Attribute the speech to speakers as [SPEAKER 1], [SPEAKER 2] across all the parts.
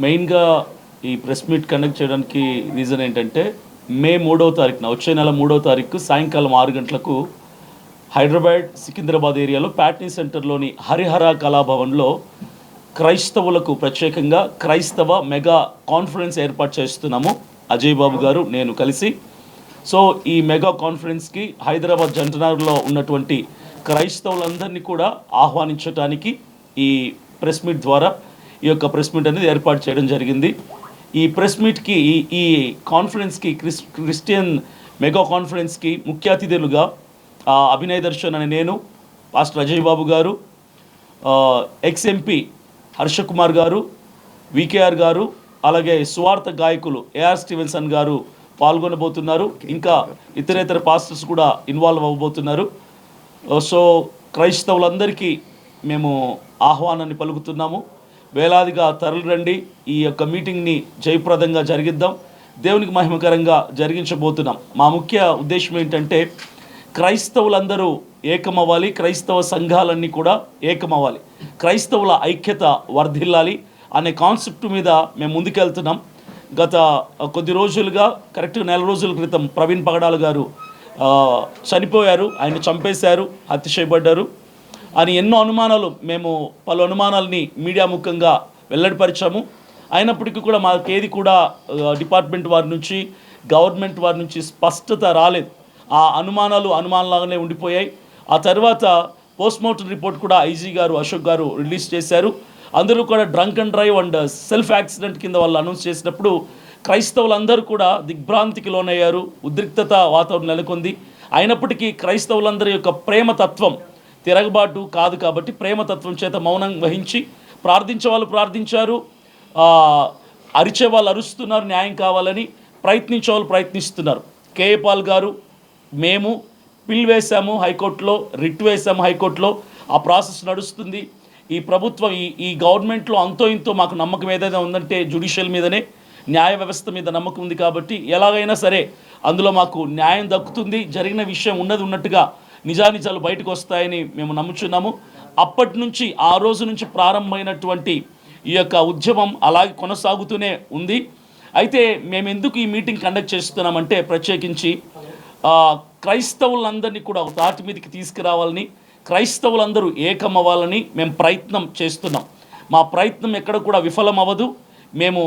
[SPEAKER 1] మెయిన్‌గా ఈ press meet conduct చేయడానికి రీజన్ ఏంటంటే, మే 3వ తారీఖున వచ్చే నెల 3వ తారీఖు సాయంకాలం 6 గంటలకు హైదరాబాద్, సికింద్రాబాద్ ఏరియాలో ప్యాట్నీ సెంటర్‌లోని హరిహర కళాభవన్‌లో క్రైస్తవులకు ప్రత్యేకంగా క్రైస్తవ మెగా కాన్ఫరెన్స్ ఏర్పాటు చేస్తున్నాము. అజయ్ బాబు గారు, నేను కలిసి. సో ఈ మెగా కాన్ఫరెన్స్‌కి హైదరాబాద్ జంటనగర్‌లో ఉన్నటువంటి క్రైస్తవులందరినీ కూడా ఆహ్వానించడానికి ఈ ప్రెస్ మీట్ ద్వారా ఈ యొక్క ప్రెస్ మీట్ అనేది ఏర్పాటు చేయడం జరిగింది. ఈ ప్రెస్ మీట్‌కి ఈ కాన్ఫరెన్స్‌కి క్రిస్టియన్ మెగా కాన్ఫరెన్స్‌కి ముఖ్య అతిథులుగా అభినయ్ దర్శన్ అనే నేను, పాస్టర్ అజయ్ బాబు గారు, ఎక్స్ ఎంపీ హర్ష కుమార్ గారు, వికేఆర్ గారు, అలాగే సువార్త గాయకులు ఏఆర్ స్టీవెన్సన్ గారు పాల్గొనబోతున్నారు. ఇంకా ఇతరేతర పాస్టర్స్ కూడా ఇన్వాల్వ్ అవ్వబోతున్నారు. సో క్రైస్తవులందరికీ మేము ఆహ్వానాన్ని పలుకుతున్నాము. వేలాదిగా తరలిరండి. ఈ యొక్క మీటింగ్ని జయప్రదంగా జరిగిద్దాం. దేవునికి మహిమకరంగా జరిగించబోతున్నాం. మా ముఖ్య ఉద్దేశం ఏంటంటే, క్రైస్తవులందరూ ఏకమవ్వాలి, క్రైస్తవ సంఘాలన్నీ కూడా ఏకమవ్వాలి, క్రైస్తవుల ఐక్యత వర్ధిల్లాలి అనే కాన్సెప్ట్ మీద మేము ముందుకెళ్తున్నాం. గత కొద్ది రోజులుగా, కరెక్ట్గా నెల రోజుల క్రితం ప్రవీణ్ పగడాల గారు చనిపోయారు. ఆయన చంపేశారు, హత్య చేయబడ్డారు అని ఎన్నో అనుమానాలు, మేము పలు అనుమానాలని మీడియా ముఖంగా వెల్లడిపరిచాము. అయినప్పటికీ కూడా మాకేది కూడా డిపార్ట్మెంట్ వారి నుంచి, గవర్నమెంట్ వారి నుంచి స్పష్టత రాలేదు. ఆ అనుమానాలాగానే ఉండిపోయాయి. ఆ తర్వాత పోస్ట్మార్టం రిపోర్ట్ కూడా ఐజీ గారు, అశోక్ గారు రిలీజ్ చేశారు. అందరూ కూడా drunk and drive and self accident కింద వాళ్ళు అనౌన్స్ చేసినప్పుడు క్రైస్తవులందరూ కూడా దిగ్భ్రాంతికి లోనయ్యారు. ఉద్రిక్తత వాతావరణం నెలకొంది. అయినప్పటికీ క్రైస్తవులందరి యొక్క ప్రేమతత్వం తిరగబాటు కాదు కాబట్టి ప్రేమతత్వం చేత మౌనం వహించి ప్రార్థించే వాళ్ళు ప్రార్థించారు, అరిచే వాళ్ళు అరుస్తున్నారు, న్యాయం కావాలని ప్రయత్నించే వాళ్ళు ప్రయత్నిస్తున్నారు. కేఏ పాల్ గారు, మేము పిల్ వేశాము హైకోర్టులో, రిట్ వేశాము హైకోర్టులో. ఆ ప్రాసెస్ నడుస్తుంది. ఈ ప్రభుత్వం, ఈ గవర్నమెంట్లో అంతో ఇంతో మాకు నమ్మకం ఏదైనా ఉందంటే జ్యుడిషియల్ మీదనే, న్యాయ వ్యవస్థ మీద నమ్మకం ఉంది కాబట్టి ఎలాగైనా సరే అందులో మాకు న్యాయం దక్కుతుంది. జరిగిన విషయం ఉన్నది ఉన్నట్టుగా నిజానిజాలు బయటకు వస్తాయని మేము నమ్ముచున్నాము. అప్పటి నుంచి, ఆ రోజు నుంచి ప్రారంభమైనటువంటి ఈ యొక్క ఉద్యమం అలాగే కొనసాగుతూనే ఉంది. అయితే మేము ఎందుకు ఈ మీటింగ్ కండక్ట్ చేస్తున్నామంటే, ప్రత్యేకించి క్రైస్తవులందరినీ కూడా ఒక తాటి మీదకి తీసుకురావాలని, క్రైస్తవులందరూ ఏకమవ్వాలని మేము ప్రయత్నం చేస్తున్నాం. మా ప్రయత్నం ఎక్కడ కూడా విఫలం అవ్వదు. మేము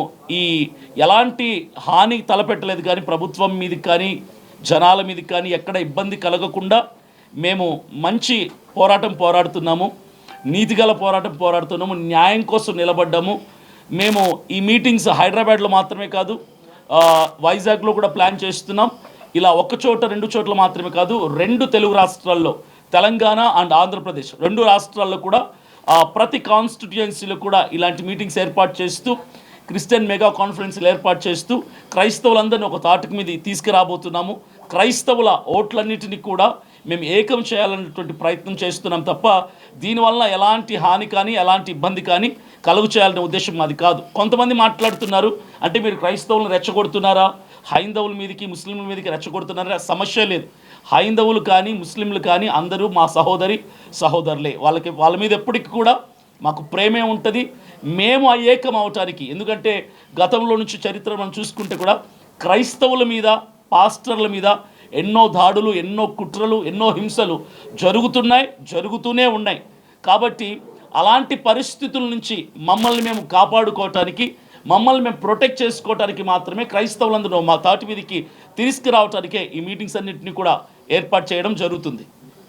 [SPEAKER 1] ఎలాంటి హాని తలపెట్టలేదు, కానీ ప్రభుత్వం మీదకి కానీ జనాల మీదకి కానీ ఎక్కడ ఇబ్బంది కలగకుండా మేము మంచి పోరాటం పోరాడుతున్నాము, నీతిగల పోరాటం పోరాడుతున్నాము, న్యాయం కోసం నిలబడ్డాము. మేము ఈ మీటింగ్స్ హైదరాబాద్లో మాత్రమే కాదు, వైజాగ్లో కూడా ప్లాన్ చేస్తున్నాం. ఇలా ఒక్క చోట, రెండు చోట్ల మాత్రమే కాదు, 2 తెలుగు రాష్ట్రాల్లో, తెలంగాణ అండ్ ఆంధ్రప్రదేశ్ 2 రాష్ట్రాల్లో కూడా ప్రతి కాన్స్టిట్యుయెన్సీలో కూడా ఇలాంటి మీటింగ్స్ ఏర్పాటు చేస్తూ, క్రిస్టియన్ మెగా కాన్ఫరెన్స్లు ఏర్పాటు చేస్తూ క్రైస్తవులందరినీ ఒక తాటికి మీద తీసుకురాబోతున్నాము. క్రైస్తవుల ఓట్లన్నిటినీ కూడా మేము ఏకం చేయాలనేటువంటి ప్రయత్నం చేస్తున్నాం తప్ప దీనివల్ల ఎలాంటి హాని కానీ ఎలాంటి ఇబ్బంది కానీ కలుగు చేయాలనే ఉద్దేశం మాది కాదు. కొంతమంది మాట్లాడుతున్నారు, అంటే మీరు క్రైస్తవులను రెచ్చగొడుతున్నారా, హైందవుల మీదకి ముస్లింల మీదకి రెచ్చగొడుతున్నారా? సమస్య లేదు. హైందవులు కానీ ముస్లింలు కానీ అందరూ మా సహోదరులే. వాళ్ళ మీద ఎప్పటికీ కూడా మాకు ప్రేమే ఉంటుంది. మేము ఏకం అవటానికి, ఎందుకంటే గతంలో నుంచి చరిత్ర మనం చూసుకుంటే కూడా క్రైస్తవుల మీద, పాస్టర్ల మీద ఎన్నో దాడులు, ఎన్నో కుట్రలు, ఎన్నో హింసలు జరుగుతూనే ఉన్నాయి. కాబట్టి అలాంటి పరిస్థితుల నుంచి మమ్మల్ని మేము కాపాడుకోవటానికి, మమ్మల్ని మేము ప్రొటెక్ట్ చేసుకోవటానికి మాత్రమే క్రైస్తవులందరూ మా తాటి మీదకి తీసుకురావటానికే ఈ మీటింగ్స్ అన్నింటినీ కూడా ఏర్పాటు చేయడం జరుగుతుంది.